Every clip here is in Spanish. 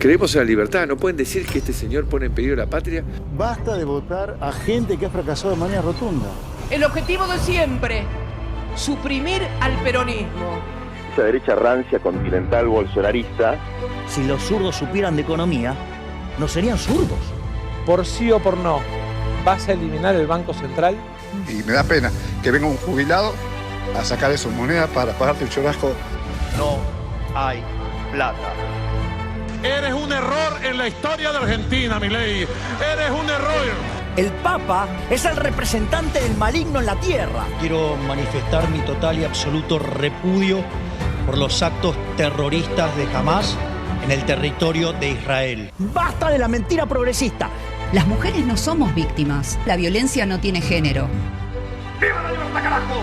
Creemos en la libertad, no pueden decir que este señor pone en peligro la patria. Basta de votar a gente que ha fracasado de manera rotunda. El objetivo de siempre, suprimir al peronismo. Esa derecha rancia, continental, bolsonarista. Si los zurdos supieran de economía, no serían zurdos. Por sí o por no, ¿vas a eliminar el Banco Central? Y me da pena que venga un jubilado a sacar esas monedas para pagarte el churrasco. No hay plata. Eres un error en la historia de Argentina, Milei. Eres un error. El Papa es el representante del maligno en la tierra. Quiero manifestar mi total y absoluto repudio por los actos terroristas de Hamás en el territorio de Israel. ¡Basta de la mentira progresista! Las mujeres no somos víctimas. La violencia no tiene género. ¡Viva la libertad, carajo!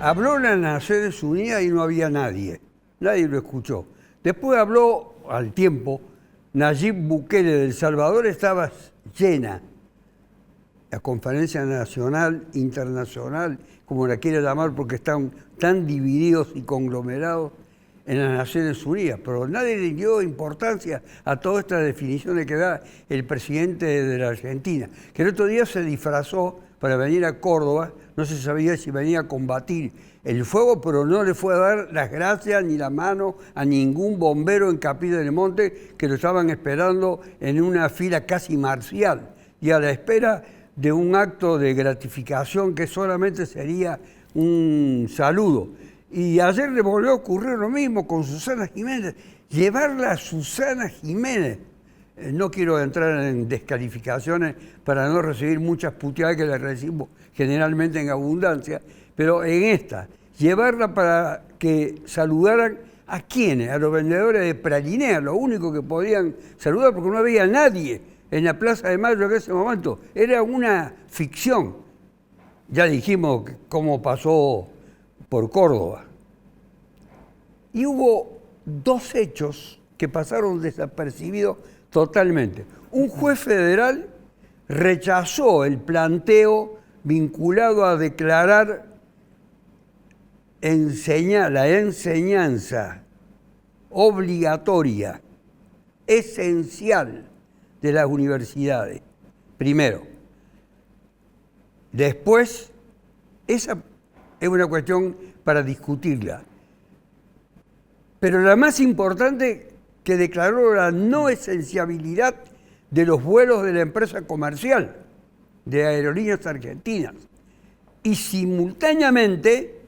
Habló en las Naciones Unidas y no había nadie. Nadie lo escuchó. Después habló, al tiempo, Nayib Bukele de El Salvador, estaba llena. La conferencia nacional, internacional, como la quiera llamar, porque están tan divididos y conglomerados en las Naciones Unidas. Pero nadie le dio importancia a todas estas definiciones que da el presidente de la Argentina, que el otro día se disfrazó para venir a Córdoba. No se sabía si venía a combatir el fuego, pero no le fue a dar las gracias ni la mano a ningún bombero en Capilla del Monte, que lo estaban esperando en una fila casi marcial y a la espera de un acto de gratificación que solamente sería un saludo. Y ayer le volvió a ocurrir lo mismo con Susana Jiménez. Llevarla a Susana Jiménez. No quiero entrar en descalificaciones para no recibir muchas puteadas que le recibo generalmente en abundancia, pero en esta, llevarla para que saludaran a quienes, a los vendedores de pralinea, lo único que podían saludar porque no había nadie en la Plaza de Mayo en ese momento, era una ficción. Ya dijimos cómo pasó por Córdoba. Y hubo dos hechos que pasaron desapercibidos totalmente. Un juez federal rechazó el planteo vinculado a declarar la enseñanza obligatoria, esencial de las universidades. Primero. Después, esa es una cuestión para discutirla. Pero la más importante, que declaró la no esenciabilidad de los vuelos de la empresa comercial de Aerolíneas Argentinas. Y simultáneamente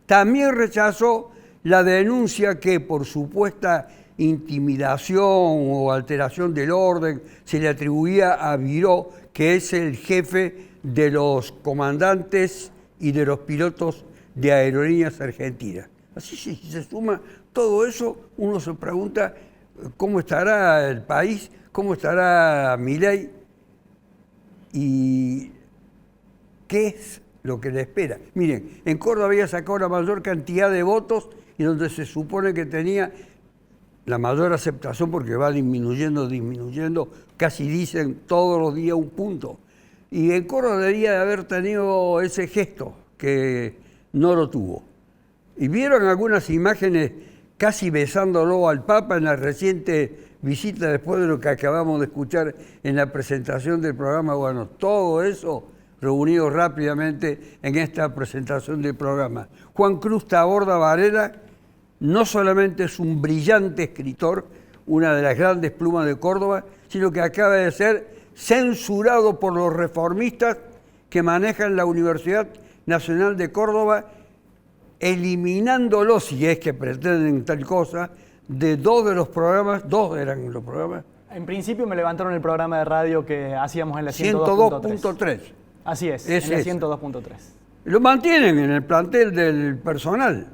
también rechazó la denuncia que por supuesta intimidación o alteración del orden se le atribuía a Viró, que es el jefe de los comandantes y de los pilotos de Aerolíneas Argentinas. Así si se suma todo eso, uno se pregunta cómo estará el país, cómo estará Milei y qué es lo que le espera. Miren, en Córdoba había sacado la mayor cantidad de votos y donde se supone que tenía la mayor aceptación porque va disminuyendo, casi dicen todos los días un punto. Y en Córdoba debería de haber tenido ese gesto, que no lo tuvo. Y vieron algunas imágenes casi besándolo al Papa en la reciente visita después de lo que acabamos de escuchar en la presentación del programa. Bueno, todo eso reunido rápidamente en esta presentación del programa. Juan Cruz Taborda Varela no solamente es un brillante escritor, una de las grandes plumas de Córdoba, sino que acaba de ser censurado por los reformistas que manejan la Universidad Nacional de Córdoba, eliminándolo, si es que pretenden tal cosa, de dos eran los programas. En principio me levantaron el programa de radio que hacíamos en la 102.3. Así es, en la 102.3. Lo mantienen en el plantel del personal,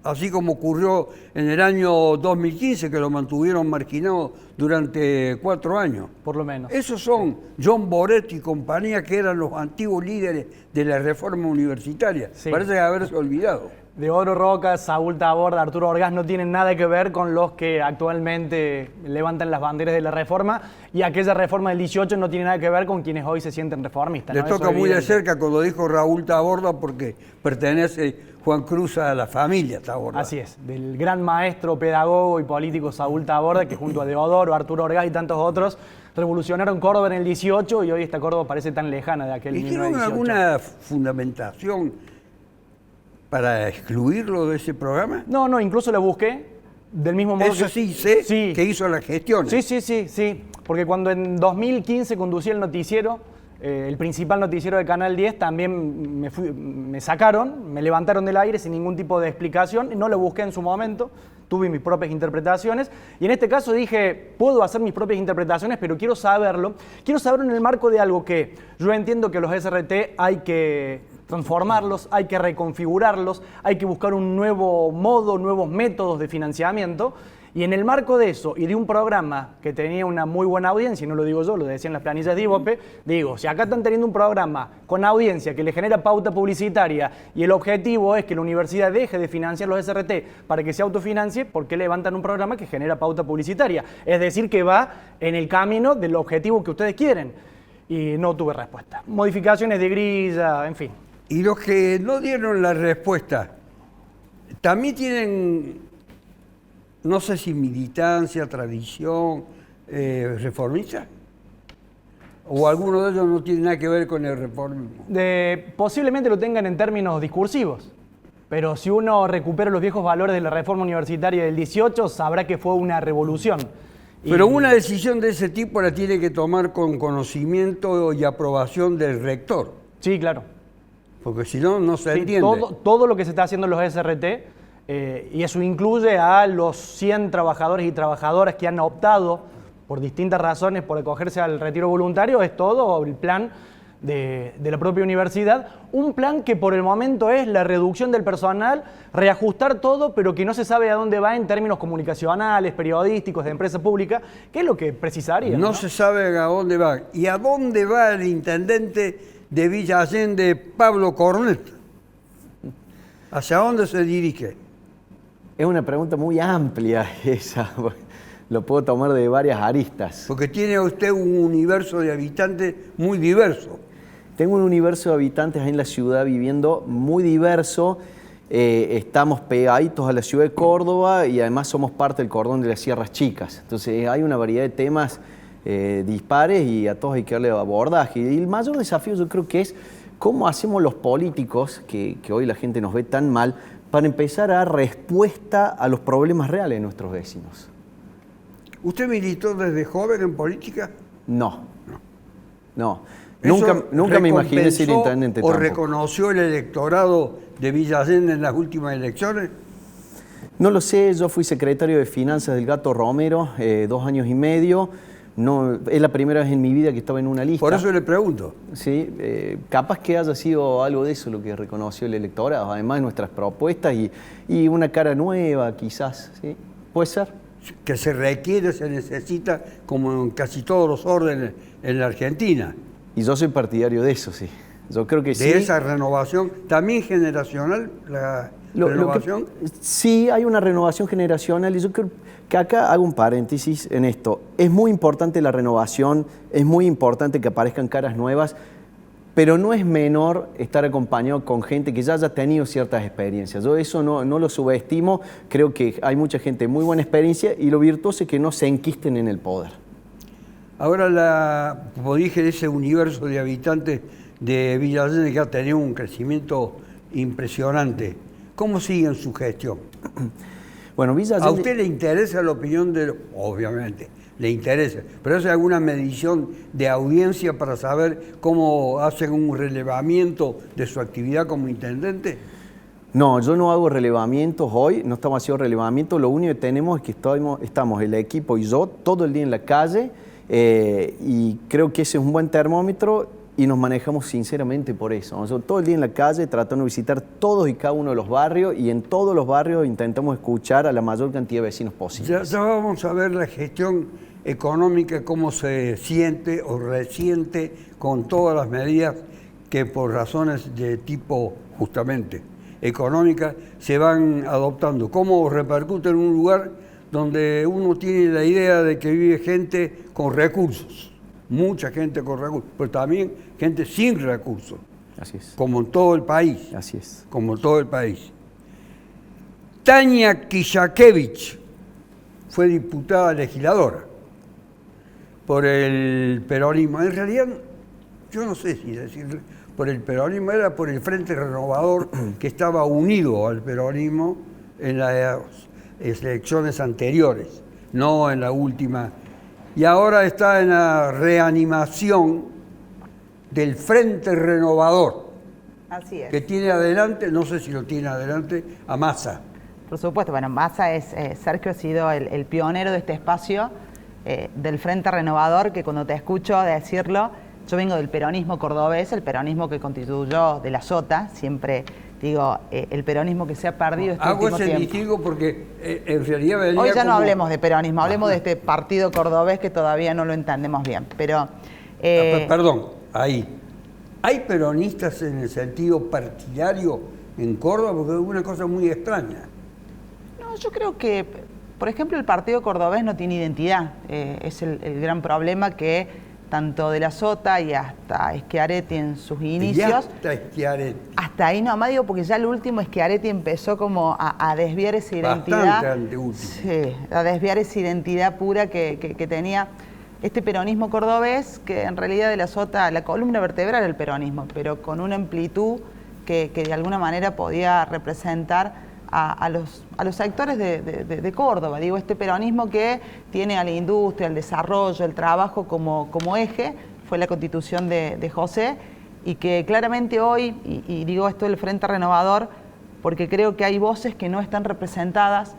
así como ocurrió en el año 2015, que lo mantuvieron marginado durante 4 años. Por lo menos. Esos son John Boretti y compañía, que eran los antiguos líderes de la reforma universitaria. Sí. Parece haberse olvidado. Deodoro Roca, Saúl Taborda, Arturo Orgaz no tienen nada que ver con los que actualmente levantan las banderas de la reforma, y aquella reforma del 18 no tiene nada que ver con quienes hoy se sienten reformistas. Le toca muy de cerca, como dijo Raúl Taborda, porque pertenece Juan Cruz a la familia Taborda. Así es, del gran maestro, pedagogo y político Saúl Taborda, que junto a Deodoro, Arturo Orgaz y tantos otros revolucionaron Córdoba en el 18, y hoy esta Córdoba parece tan lejana de aquel 1918. ¿Hicieron alguna fundamentación para excluirlo de ese programa? No, incluso lo busqué, del mismo modo Eso sí sé que hizo la gestión. Sí, porque cuando en 2015 conducí el noticiero, el principal noticiero de Canal 10, también me sacaron, me levantaron del aire sin ningún tipo de explicación, no lo busqué en su momento, tuve mis propias interpretaciones, y en este caso dije, puedo hacer mis propias interpretaciones, pero quiero saberlo en el marco de algo que yo entiendo que los SRT hay que transformarlos, hay que reconfigurarlos, hay que buscar un nuevo modo, nuevos métodos de financiamiento, y en el marco de eso y de un programa que tenía una muy buena audiencia, y no lo digo yo, lo decían las planillas de IVOPE, digo, si acá están teniendo un programa con audiencia que le genera pauta publicitaria y el objetivo es que la universidad deje de financiar los SRT para que se autofinancie, ¿por qué levantan un programa que genera pauta publicitaria? Es decir, que va en el camino del objetivo que ustedes quieren. Y no tuve respuesta. Modificaciones de grilla, en fin. Y los que no dieron la respuesta, también tienen, no sé si militancia, tradición, reformista, o alguno de ellos no tiene nada que ver con el reformismo. Posiblemente lo tengan en términos discursivos, pero si uno recupera los viejos valores de la reforma universitaria del 18, sabrá que fue una revolución. Pero una decisión de ese tipo la tiene que tomar con conocimiento y aprobación del rector. Sí, claro. Porque si no, no se entiende. Todo lo que se está haciendo en los SRT, y eso incluye a los 100 trabajadores y trabajadoras que han optado por distintas razones por acogerse al retiro voluntario, es todo el plan de la propia universidad. Un plan que por el momento es la reducción del personal, reajustar todo, pero que no se sabe a dónde va en términos comunicacionales, periodísticos, de empresa pública, que es lo que precisaría. No se sabe a dónde va. ¿Y a dónde va el intendente de Villa Allende, Pablo Cornet? ¿Hacia dónde se dirige? Es una pregunta muy amplia esa, lo puedo tomar de varias aristas. Porque tiene usted un universo de habitantes muy diverso. Tengo un universo de habitantes ahí en la ciudad viviendo muy diverso. Estamos pegaditos a la ciudad de Córdoba y además somos parte del cordón de las Sierras Chicas. Entonces hay una variedad de temas dispares y a todos hay que darle abordaje. Y el mayor desafío yo creo que es cómo hacemos los políticos, que hoy la gente nos ve tan mal, para empezar a dar respuesta a los problemas reales de nuestros vecinos. ¿Usted militó desde joven en política? No. Nunca me imaginé ser intendente tampoco. ¿O reconoció el electorado de Villa Allende en las últimas elecciones? No lo sé, yo fui secretario de Finanzas del Gato Romero 2 años y medio. No, es la primera vez en mi vida que estaba en una lista. Por eso le pregunto. Sí, capaz que haya sido algo de eso lo que reconoció el electorado, además de nuestras propuestas y una cara nueva quizás, ¿sí? ¿Puede ser? Que se requiere, se necesita, como en casi todos los órdenes en la Argentina. Y yo soy partidario de eso, sí. Yo creo que sí. De esa renovación, también generacional, la renovación. Sí, hay una renovación generacional y yo creo que acá hago un paréntesis en esto. Es muy importante la renovación, es muy importante que aparezcan caras nuevas, pero no es menor estar acompañado con gente que ya haya tenido ciertas experiencias. Yo eso no lo subestimo, creo que hay mucha gente de muy buena experiencia y lo virtuoso es que no se enquisten en el poder. Ahora, como dije, ese universo de habitantes de Villa Allende que ha tenido un crecimiento impresionante, ¿cómo siguen su gestión? Bueno, Villa Allende... ¿A usted le interesa la opinión de...? Obviamente, le interesa. ¿Pero hace alguna medición de audiencia para saber cómo hacen un relevamiento de su actividad como intendente? No, yo no hago relevamientos hoy, no estamos haciendo relevamientos. Lo único que tenemos es que estamos el equipo y yo todo el día en la calle y creo que ese es un buen termómetro. Y nos manejamos sinceramente por eso. Nosotros todo el día en la calle tratando de visitar todos y cada uno de los barrios y en todos los barrios intentamos escuchar a la mayor cantidad de vecinos posible. Ya vamos a ver la gestión económica, cómo se siente o resiente con todas las medidas que por razones de tipo justamente económicas se van adoptando. Cómo repercute en un lugar donde uno tiene la idea de que vive gente con recursos, mucha gente con recursos, pero también gente sin recursos. Así es. Como en todo el país. Así es. Como en todo el país. Tania Kishakevich fue diputada legisladora por el peronismo. En realidad, yo no sé si decir por el peronismo, era por el Frente Renovador que estaba unido al peronismo en las elecciones anteriores, no en la última. Y ahora está en la reanimación del Frente Renovador. Así es. Que tiene adelante, no sé si lo tiene adelante, a Massa. Por supuesto, bueno, Massa es, Sergio ha sido el pionero de este espacio del Frente Renovador, que cuando te escucho decirlo, yo vengo del peronismo cordobés, el peronismo que constituyó de la Sota, siempre digo, el peronismo que se ha perdido este último tiempo. Hago ese distingo porque en realidad venía hoy ya no como... hablemos de peronismo, hablemos de este partido cordobés que todavía no lo entendemos bien, pero... Perdón, ahí. ¿Hay peronistas en el sentido partidario en Córdoba? Porque es una cosa muy extraña. No, yo creo que, por ejemplo, el partido cordobés no tiene identidad. Es el gran problema que tanto de la Sota y hasta Schiaretti en sus inicios. Hasta ahí nomás digo, porque ya el último Schiaretti empezó como a desviar esa identidad. Bastante anteúltimo. Sí, a desviar esa identidad pura que tenía este peronismo cordobés, que en realidad de la Sota, la columna vertebral del peronismo, pero con una amplitud que de alguna manera podía representar a los sectores de Córdoba. Digo, este peronismo que tiene a la industria, el desarrollo, el trabajo como eje, fue la constitución de José, y que claramente hoy, y digo esto del Frente Renovador, porque creo que hay voces que no están representadas,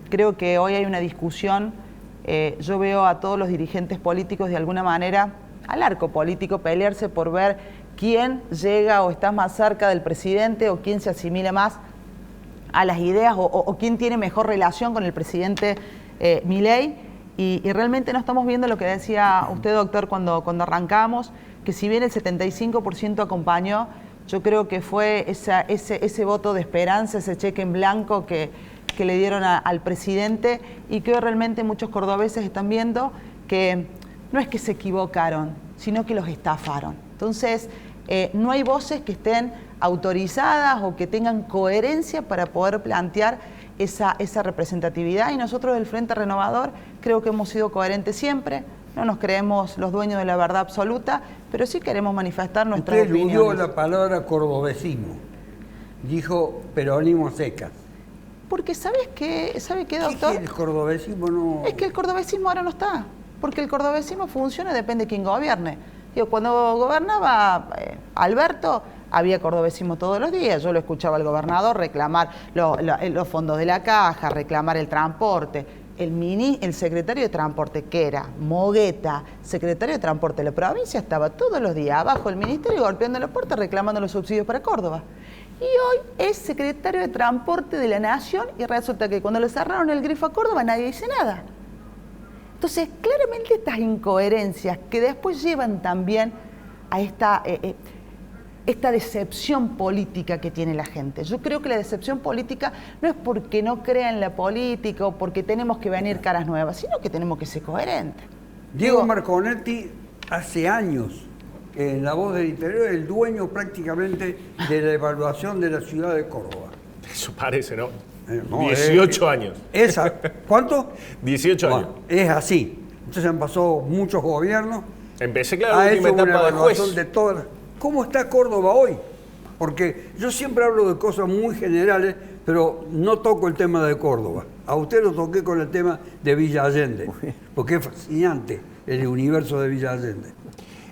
creo que hoy hay una discusión, yo veo a todos los dirigentes políticos de alguna manera, al arco político, pelearse por ver quién llega o está más cerca del presidente o quién se asimila más a las ideas o quién tiene mejor relación con el presidente Milei, y realmente no estamos viendo lo que decía usted, doctor, cuando arrancamos, que si bien el 75% acompañó, yo creo que fue ese voto de esperanza, ese cheque en blanco que le dieron al presidente, y que hoy realmente muchos cordobeses están viendo que no es que se equivocaron, sino que los estafaron. Entonces, no hay voces que estén autorizadas o que tengan coherencia para poder plantear esa representatividad, y nosotros del Frente Renovador creo que hemos sido coherentes siempre, no nos creemos los dueños de la verdad absoluta, pero sí queremos manifestar nuestras opiniones. Usted usó la palabra cordobesismo, dijo peronismo secas. Porque ¿sabe qué, doctor? ¿Qué es el cordobesismo? No... Es que el cordobesismo ahora no está, porque el cordobesismo funciona, depende de quién gobierne. Digo, cuando gobernaba Alberto, había cordobesismo todos los días. Yo lo escuchaba al gobernador reclamar los fondos de la caja, reclamar el transporte. El secretario de transporte, que era Mogueta, secretario de transporte de la provincia, estaba todos los días abajo del ministerio golpeando la puerta reclamando los subsidios para Córdoba. Y hoy es secretario de transporte de la Nación, y resulta que cuando le cerraron el grifo a Córdoba nadie dice nada. Entonces, claramente estas incoherencias que después llevan también a esta decepción política que tiene la gente. Yo creo que la decepción política no es porque no crea en la política o porque tenemos que venir caras nuevas, sino que tenemos que ser coherentes. Diego Marconetti hace años, en La Voz del Interior, el dueño prácticamente de la evaluación de la ciudad de Córdoba. Eso parece, ¿no? 18 años. ¿Cuánto? 18 años. Es así. Entonces han pasado muchos gobiernos. Empecé, claro, la última etapa de juez. De todas. ¿Cómo está Córdoba hoy? Porque yo siempre hablo de cosas muy generales, pero no toco el tema de Córdoba. A usted lo toqué con el tema de Villa Allende, porque es fascinante el universo de Villa Allende.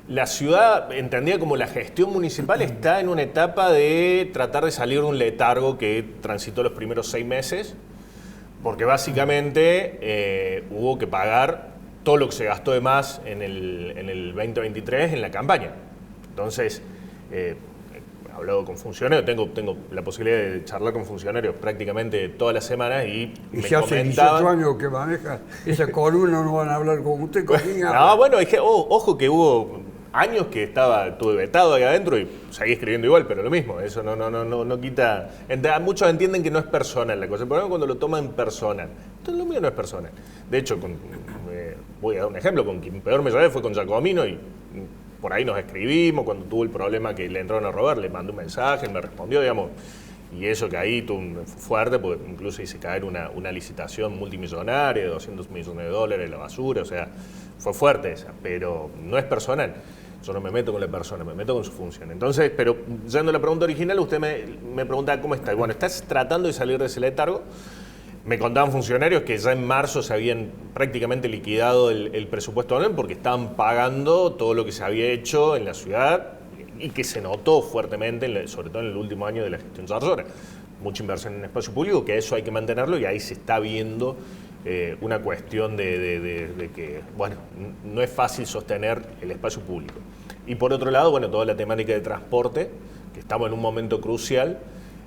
La ciudad, entendida como la gestión municipal, está en una etapa de tratar de salir de un letargo que transitó los primeros 6 meses, porque básicamente hubo que pagar todo lo que se gastó de más en el 2023 en la campaña. Entonces, he hablado con funcionarios, tengo la posibilidad de charlar con funcionarios prácticamente todas las semanas y me si hace 18 años que maneja esa columna, no van a hablar con usted. No, bueno, es que, ojo que hubo años que estuve vetado ahí adentro y seguí escribiendo igual, pero lo mismo, eso no quita... Muchos entienden que no es personal la cosa, el problema es cuando lo toman personal. Entonces lo mío no es personal. De hecho, voy a dar un ejemplo, con quien peor me llevé fue con Giacomino y por ahí nos escribimos, cuando tuvo el problema que le entraron a robar, le mandé un mensaje, me respondió, digamos, y eso que ahí fue fuerte, porque incluso hice caer una licitación multimillonaria de $200 millones de la basura, o sea, fue fuerte esa, pero no es personal. Yo no me meto con la persona, me meto con su función. Entonces, pero yendo a la pregunta original, usted me preguntaba cómo está. Bueno, estás tratando de salir de ese letargo. Me contaban funcionarios que ya en marzo se habían prácticamente liquidado el presupuesto anual porque estaban pagando todo lo que se había hecho en la ciudad y que se notó fuertemente, sobre todo en el último año de la gestión Zarzora. Mucha inversión en espacio público, que eso hay que mantenerlo y ahí se está viendo una cuestión de que, bueno, no es fácil sostener el espacio público. Y por otro lado, bueno, toda la temática de transporte, que estamos en un momento crucial,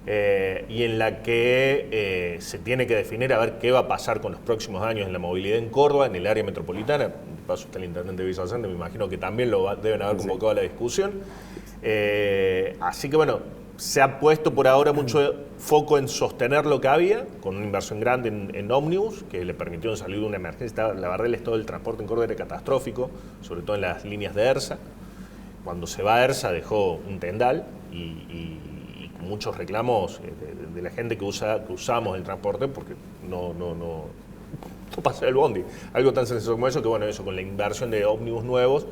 y en la que se tiene que definir a ver qué va a pasar con los próximos años en la movilidad en Córdoba, en el área metropolitana. De paso está el intendente Villa Allende, me imagino que también deben haber convocado a la discusión. Así que bueno, se ha puesto por ahora mucho foco en sostener lo que había, con una inversión grande en ómnibus, que le permitió salir de una emergencia. La verdad, el estado del transporte en Córdoba era catastrófico, sobre todo en las líneas de ERSA. Cuando se va a ERSA dejó un tendal y muchos reclamos de la gente que usamos el transporte porque no pasa el bondi. Algo tan sencillo como eso, que bueno, eso con la inversión de ómnibus nuevos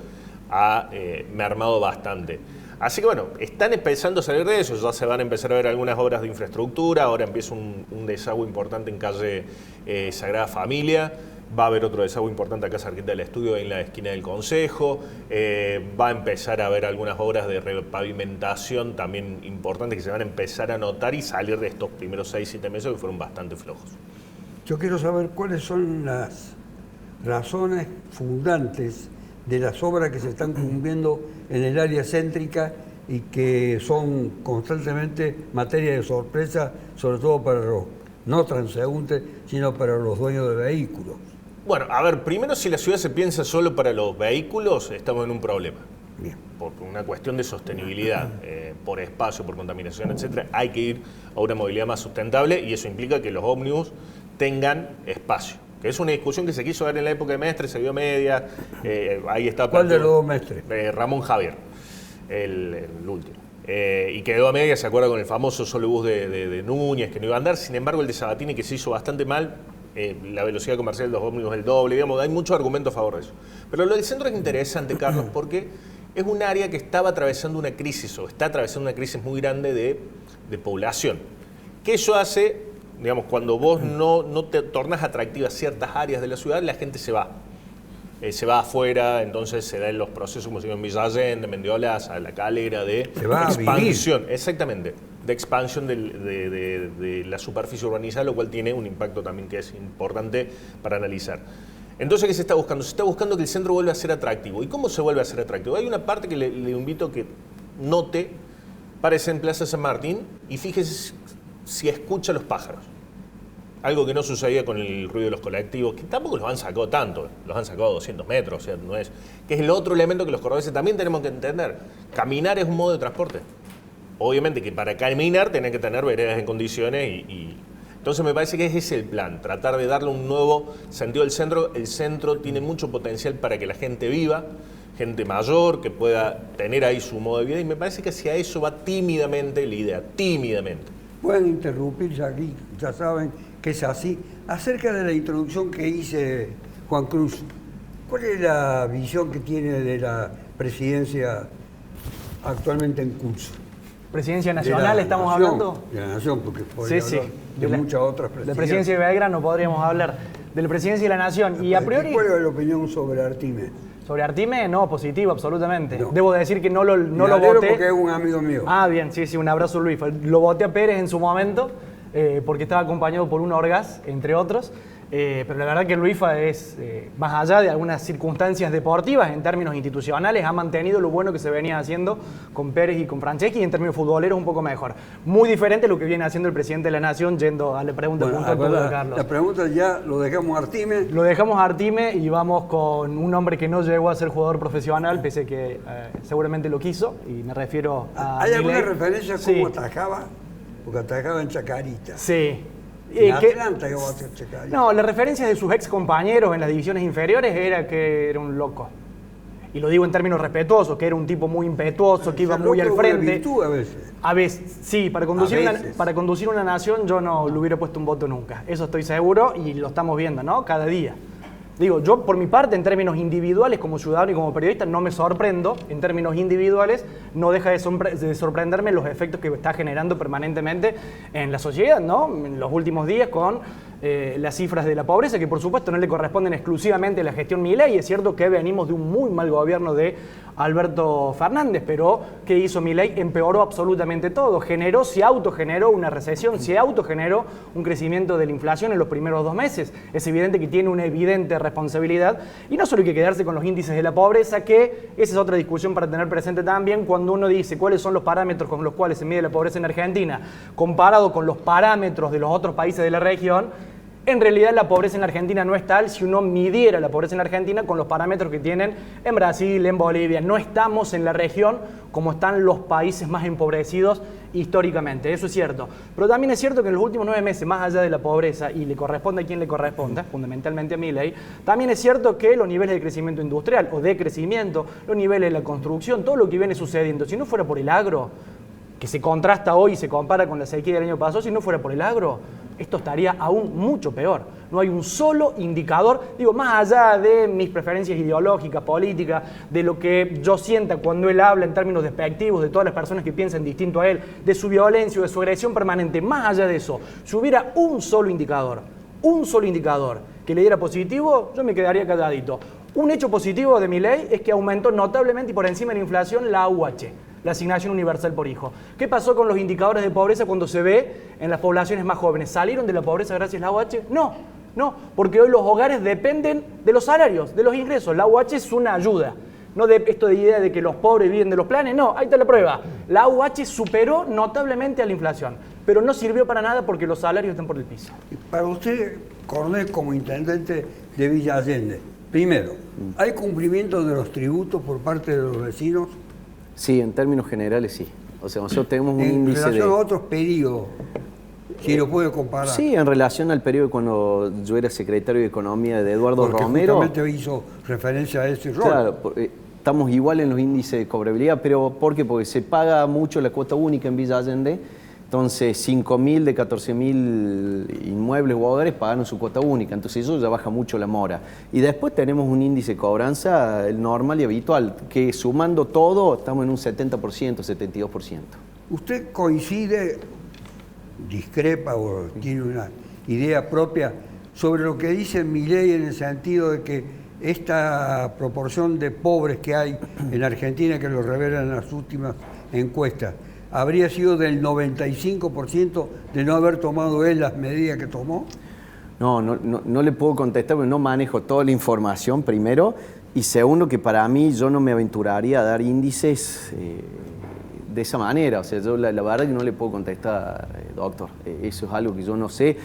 ha mermado bastante. Así que bueno, están empezando a salir de eso, ya se van a empezar a ver algunas obras de infraestructura, ahora empieza un desagüe importante en calle Sagrada Familia, va a haber otro desagüe importante acá cerquita del estudio en la esquina del Consejo, va a empezar a haber algunas obras de repavimentación también importantes que se van a empezar a notar y salir de estos primeros 6-7 meses que fueron bastante flojos. Yo quiero saber cuáles son las razones fundantes de las obras que se están cumpliendo en el área céntrica y que son constantemente materia de sorpresa, sobre todo para los no transeúntes, sino para los dueños de vehículos. Bueno, a ver, primero si la ciudad se piensa solo para los vehículos, estamos en un problema. Bien. Por una cuestión de sostenibilidad, por espacio, por contaminación, etcétera, hay que ir a una movilidad más sustentable y eso implica que los ómnibus tengan espacio. Que es una discusión que se quiso ver en la época de Mestre, se vio media, ahí está... ¿Cuál de los dos Mestre? Ramón Javier, el último. Y quedó a media, se acuerda, con el famoso solo bus de Núñez, que no iba a andar. Sin embargo, el de Sabatini, que se hizo bastante mal, la velocidad comercial de los ómnibus es el doble, digamos, hay muchos argumentos a favor de eso. Pero lo del centro es interesante, Carlos, porque es un área que estaba atravesando una crisis, o está atravesando una crisis muy grande de población. Que eso hace, digamos, cuando vos no te tornas atractivas ciertas áreas de la ciudad, la gente se va. Se va afuera, entonces se dan los procesos, como se dio en Villa Allende, Mendiolas, a La Calera, de expansión, exactamente, de expansión de la superficie urbanizada, lo cual tiene un impacto también que es importante para analizar. Entonces, ¿qué se está buscando? Se está buscando que el centro vuelva a ser atractivo. ¿Y cómo se vuelve a ser atractivo? Hay una parte que le invito a que note, parece en Plaza San Martín, y fíjese si escucha los pájaros. Algo que no sucedía con el ruido de los colectivos, que tampoco los han sacado tanto, los han sacado a 200 metros, o sea, no es... Que es el otro elemento que los cordobeses también tenemos que entender. Caminar es un modo de transporte. Obviamente que para caminar tenés que tener veredas en condiciones y... Entonces me parece que ese es el plan, tratar de darle un nuevo sentido al centro. El centro tiene mucho potencial para que la gente viva, gente mayor, que pueda tener ahí su modo de vida, y me parece que hacia eso va tímidamente la idea, tímidamente. Pueden interrumpir ya aquí, ya saben que es así. Acerca de la introducción que hice, Juan Cruz, ¿cuál es la visión que tiene de la presidencia actualmente en curso? ¿Presidencia nacional estamos hablando? De la nación, porque podría hablar de muchas otras presidencias. De presidencia de Belgrano podríamos hablar, de la presidencia de la nación. Y a priori... ¿Cuál es la opinión sobre Artime? Sobre Artime, no, positivo, absolutamente. No. Debo decir que no lo voté. Porque es un amigo mío. Ah, bien, sí, un abrazo, Luis. Lo voté a Pérez en su momento, porque estaba acompañado por un Orgaz, entre otros. Pero la verdad que el Luifa es, más allá de algunas circunstancias deportivas, en términos institucionales, ha mantenido lo bueno que se venía haciendo con Pérez y con Franceschi, y en términos futboleros un poco mejor. Muy diferente a lo que viene haciendo el presidente de la Nación, yendo a la pregunta puntual de Carlos. La pregunta ya lo dejamos a Artime. Lo dejamos a Artime y vamos con un hombre que no llegó a ser jugador profesional, pese a que seguramente lo quiso, y me refiero a ¿Hay alguna Milei. referencia a cómo atajaba? Porque atajaba en Chacarita. Sí. En Atlanta llegó a ser Chacarita. No, las referencias de sus ex compañeros en las divisiones inferiores era que era un loco. Y lo digo en términos respetuosos, que era un tipo muy impetuoso, que iba muy al frente. Una virtud a veces. A veces, sí, para conducir una nación yo no le hubiera puesto un voto nunca. Eso estoy seguro y lo estamos viendo, ¿no? Cada día. Digo, yo por mi parte, en términos individuales, como ciudadano y como periodista, no me sorprendo. En términos individuales, no deja de sorprenderme los efectos que está generando permanentemente en la sociedad, ¿no? En los últimos días con las cifras de la pobreza, que por supuesto no le corresponden exclusivamente a la gestión Milei. Es cierto que venimos de un muy mal gobierno de Alberto Fernández, pero ¿qué hizo Milei? Empeoró absolutamente todo. Se autogeneró una recesión, se autogeneró un crecimiento de la inflación en los primeros 2 meses. Es evidente que tiene una evidente responsabilidad, y no solo hay que quedarse con los índices de la pobreza, que esa es otra discusión para tener presente también cuando uno dice cuáles son los parámetros con los cuales se mide la pobreza en Argentina, comparado con los parámetros de los otros países de la región. En realidad la pobreza en la Argentina no es tal si uno midiera la pobreza en la Argentina con los parámetros que tienen en Brasil, en Bolivia. No estamos en la región como están los países más empobrecidos históricamente, eso es cierto. Pero también es cierto que en los últimos 9 meses, más allá de la pobreza, y le corresponde a quien le corresponda, fundamentalmente a Milei, también es cierto que los niveles de crecimiento industrial o de crecimiento, los niveles de la construcción, todo lo que viene sucediendo, si no fuera por el agro, que se contrasta hoy y se compara con la sequía del año pasado, si no fuera por el agro, esto estaría aún mucho peor. No hay un solo indicador, digo, más allá de mis preferencias ideológicas, políticas, de lo que yo sienta cuando él habla en términos despectivos de todas las personas que piensan distinto a él, de su violencia o de su agresión permanente, más allá de eso, si hubiera un solo indicador que le diera positivo, yo me quedaría calladito. Un hecho positivo de Milei es que aumentó notablemente y por encima de la inflación la AUH, la asignación universal por hijo. ¿Qué pasó con los indicadores de pobreza cuando se ve en las poblaciones más jóvenes? ¿Salieron de la pobreza gracias a la AUH? No, porque hoy los hogares dependen de los salarios, de los ingresos. La AUH es una ayuda. No de esto de idea de que los pobres viven de los planes, no, ahí está la prueba. La AUH superó notablemente a la inflación, pero no sirvió para nada porque los salarios están por el piso. Para usted, Cornet, como intendente de Villa Allende, primero, ¿hay cumplimiento de los tributos por parte de los vecinos? Sí, en términos generales sí. O sea, nosotros tenemos un índice índice en relación a otros periodos, si lo puede comparar. Sí, en relación al periodo cuando yo era secretario de Economía de Eduardo Romero. Justamente hizo referencia a ese rol. Claro, estamos igual en los índices de cobrabilidad, pero ¿por qué? Porque se paga mucho la cuota única en Villa Allende. Entonces, 5.000 de 14.000 inmuebles u hogares pagaron su cuota única. Entonces, eso ya baja mucho la mora. Y después tenemos un índice de cobranza normal y habitual, que sumando todo, estamos en un 70%, 72%. ¿Usted coincide, discrepa o tiene una idea propia sobre lo que dice Milei en el sentido de que esta proporción de pobres que hay en Argentina, que lo revelan las últimas encuestas, habría sido del 95% de no haber tomado él las medidas que tomó? No le puedo contestar porque no manejo toda la información, primero, y segundo, que para mí yo no me aventuraría a dar índices de esa manera. O sea, yo la verdad que no le puedo contestar, doctor. Eso es algo que yo no sé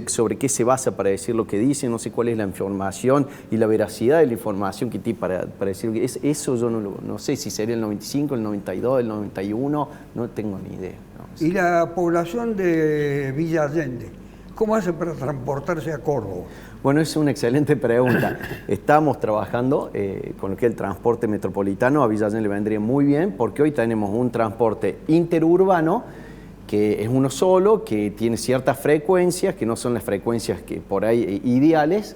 sobre qué se basa para decir lo que dice, no sé cuál es la información y la veracidad de la información que tiene para decir que eso yo no sé si sería el 95, el 92, el 91, no tengo ni idea. No sé. ¿Y la población de Villa Allende, cómo hace para transportarse a Córdoba? Bueno, es una excelente pregunta. Estamos trabajando con lo que es el transporte metropolitano. A Villa Allende le vendría muy bien porque hoy tenemos un transporte interurbano que es uno solo, que tiene ciertas frecuencias, que no son las frecuencias que por ahí ideales,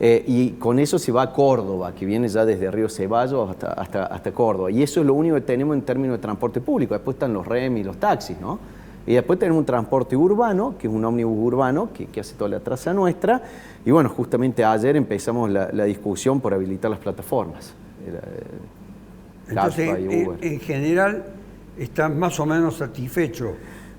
y con eso se va a Córdoba, que viene ya desde Río Ceballos hasta Córdoba. Y eso es lo único que tenemos en términos de transporte público. Después están los REM y los taxis, ¿no? Y después tenemos un transporte urbano, que es un ómnibus urbano, que hace toda la traza nuestra. Y bueno, justamente ayer empezamos la discusión por habilitar las plataformas. Entonces, en general, están más o menos satisfechos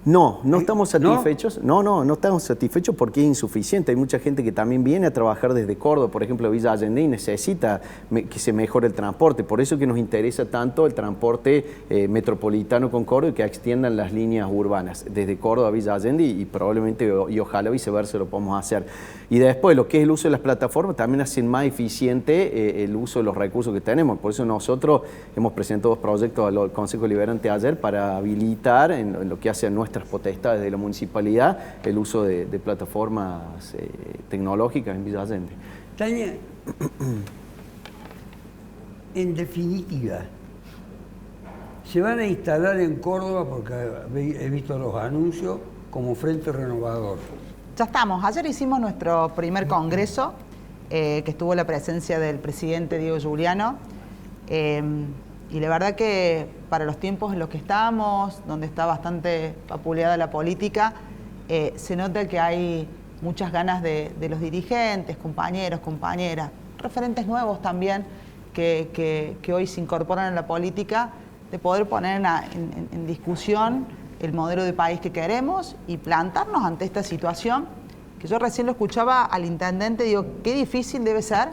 No estamos satisfechos. No estamos satisfechos porque es insuficiente. Hay mucha gente que también viene a trabajar desde Córdoba, por ejemplo, Villa Allende, y necesita que se mejore el transporte. Por eso que nos interesa tanto el transporte metropolitano con Córdoba y que extiendan las líneas urbanas desde Córdoba a Villa Allende y probablemente y ojalá viceversa lo podamos hacer. Y después lo que es el uso de las plataformas también hacen más eficiente el uso de los recursos que tenemos. Por eso nosotros hemos presentado 2 proyectos al Consejo Deliberante ayer para habilitar en lo que hace a nuestras potestades de la municipalidad el uso de plataformas tecnológicas en Villa Allende. Tania, en definitiva, se van a instalar en Córdoba, porque he visto los anuncios, como Frente Renovador. Ya estamos. Ayer hicimos nuestro primer congreso, que estuvo la presencia del presidente Diego Giuliano. Y la verdad que para los tiempos en los que estamos, donde está bastante vapuleada la política, se nota que hay muchas ganas de los dirigentes, compañeros, compañeras, referentes nuevos también, que hoy se incorporan a la política, de poder poner en discusión el modelo de país que queremos y plantarnos ante esta situación, que yo recién lo escuchaba al intendente, digo, qué difícil debe ser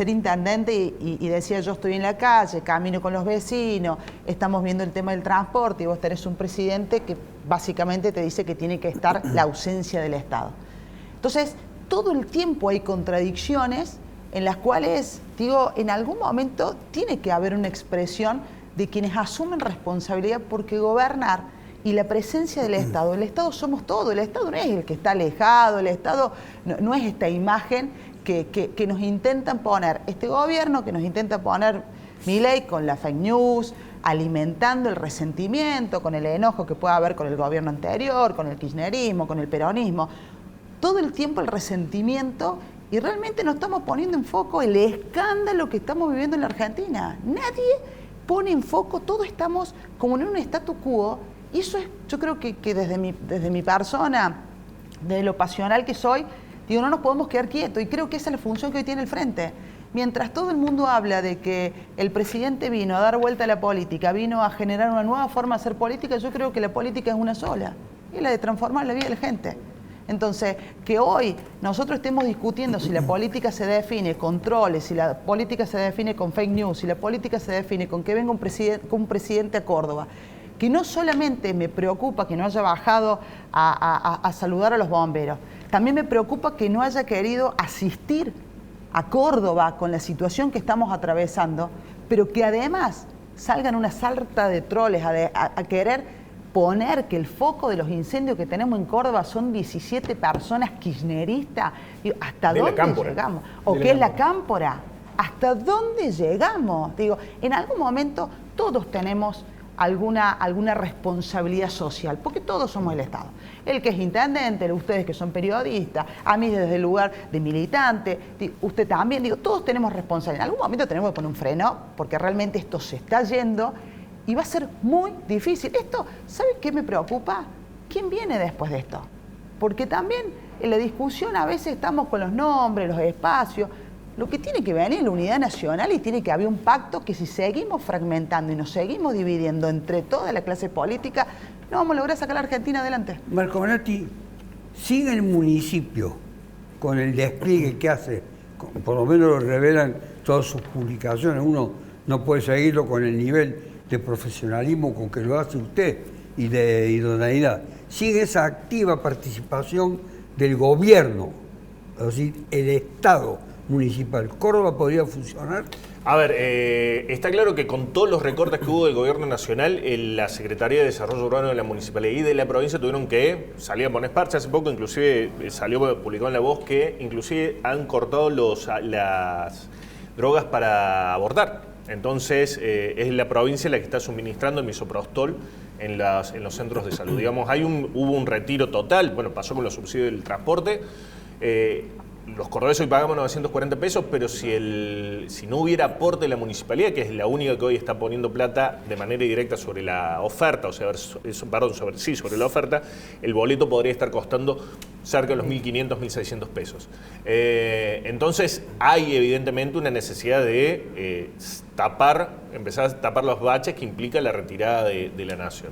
intendente y decía, yo estoy en la calle, camino con los vecinos, estamos viendo el tema del transporte y vos tenés un presidente que básicamente te dice que tiene que estar la ausencia del Estado. Entonces, todo el tiempo hay contradicciones en las cuales, digo, en algún momento tiene que haber una expresión de quienes asumen responsabilidad, porque gobernar y la presencia del Estado, el Estado somos todos, el Estado no es el que está alejado, el Estado no es esta imagen que nos intentan poner, este gobierno que nos intenta poner Milei con la fake news, alimentando el resentimiento, con el enojo que pueda haber con el gobierno anterior, con el kirchnerismo, con el peronismo, todo el tiempo el resentimiento, y realmente no estamos poniendo en foco el escándalo que estamos viviendo en la Argentina. Nadie pone en foco, todos estamos como en un statu quo, y eso es, yo creo que desde mi persona, de lo pasional que soy, digo, no nos podemos quedar quietos, y creo que esa es la función que hoy tiene el Frente. Mientras todo el mundo habla de que el presidente vino a dar vuelta a la política, vino a generar una nueva forma de hacer política, yo creo que la política es una sola, es la de transformar la vida de la gente. Entonces, que hoy nosotros estemos discutiendo si la política se define con troles, si la política se define con fake news, si la política se define con que venga un presidente a Córdoba, que no solamente me preocupa que no haya bajado a saludar a los bomberos, también me preocupa que no haya querido asistir a Córdoba con la situación que estamos atravesando, pero que además salgan una sarta de troles a querer poner que el foco de los incendios que tenemos en Córdoba son 17 personas kirchneristas. ¿Hasta dónde llegamos? ¿O qué es la Cámpora? ¿Hasta dónde llegamos? Digo, en algún momento todos tenemos alguna responsabilidad social, porque todos somos el Estado. El que es intendente, ustedes que son periodistas, a mí desde el lugar de militante, usted también, digo, todos tenemos responsabilidad. En algún momento tenemos que poner un freno, porque realmente esto se está yendo y va a ser muy difícil. Esto, ¿sabe qué me preocupa? ¿Quién viene después de esto? Porque también en la discusión a veces estamos con los nombres, los espacios. Lo que tiene que venir es la unidad nacional y tiene que haber un pacto que si seguimos fragmentando y nos seguimos dividiendo entre toda la clase política, no vamos a lograr sacar a la Argentina adelante. Marco Bonatti, sigue el municipio con el despliegue que hace, por lo menos lo revelan todas sus publicaciones, uno no puede seguirlo con el nivel de profesionalismo con que lo hace usted y de idoneidad. Sigue esa activa participación del gobierno, es decir, el Estado municipal. ¿Córdoba podría funcionar? A ver, está claro que con todos los recortes que hubo del gobierno nacional, la Secretaría de Desarrollo Urbano de la Municipalidad y de la provincia tuvieron que salir a poner parche. Hace poco inclusive salió publicado en La Voz que inclusive han cortado las drogas para abortar. Entonces es la provincia la que está suministrando el misoprostol en los centros de salud. Digamos, hubo un retiro total, bueno, pasó con los subsidios del transporte. los cordobeses hoy pagamos 940 pesos, pero si no hubiera aporte de la municipalidad, que es la única que hoy está poniendo plata de manera directa sobre la oferta, o sea, sobre la oferta, el boleto podría estar costando cerca de los 1.500, 1.600 pesos. Entonces hay evidentemente una necesidad de empezar a tapar los baches que implica la retirada de la nación.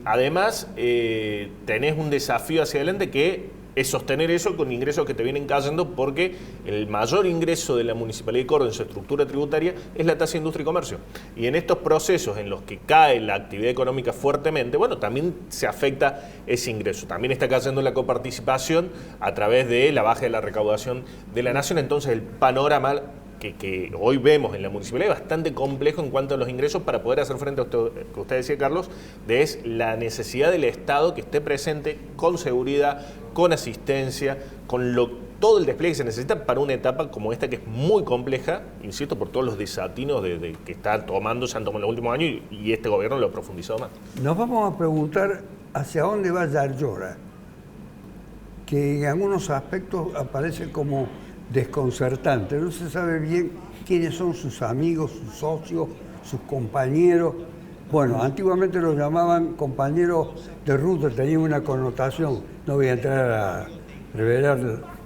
Además, tenés un desafío hacia adelante que es sostener eso con ingresos que te vienen cayendo, porque el mayor ingreso de la Municipalidad de Córdoba en su estructura tributaria es la tasa de industria y comercio. Y en estos procesos en los que cae la actividad económica fuertemente, bueno, también se afecta ese ingreso. También está cayendo la coparticipación a través de la baja de la recaudación de la nación. Entonces el panorama que hoy vemos en la municipalidad es bastante complejo en cuanto a los ingresos para poder hacer frente a esto que usted decía, Carlos, es la necesidad del Estado que esté presente con seguridad, con asistencia, con todo el despliegue que se necesita para una etapa como esta, que es muy compleja, insisto, por todos los desatinos que se han tomado en los últimos años, y este gobierno lo ha profundizado más. Nos vamos a preguntar hacia dónde va Yarlora, que en algunos aspectos aparece como desconcertante. No se sabe bien quiénes son sus amigos, sus socios, sus compañeros. Bueno, antiguamente los llamaban compañeros de ruta, tenía una connotación. No voy a entrar a revelar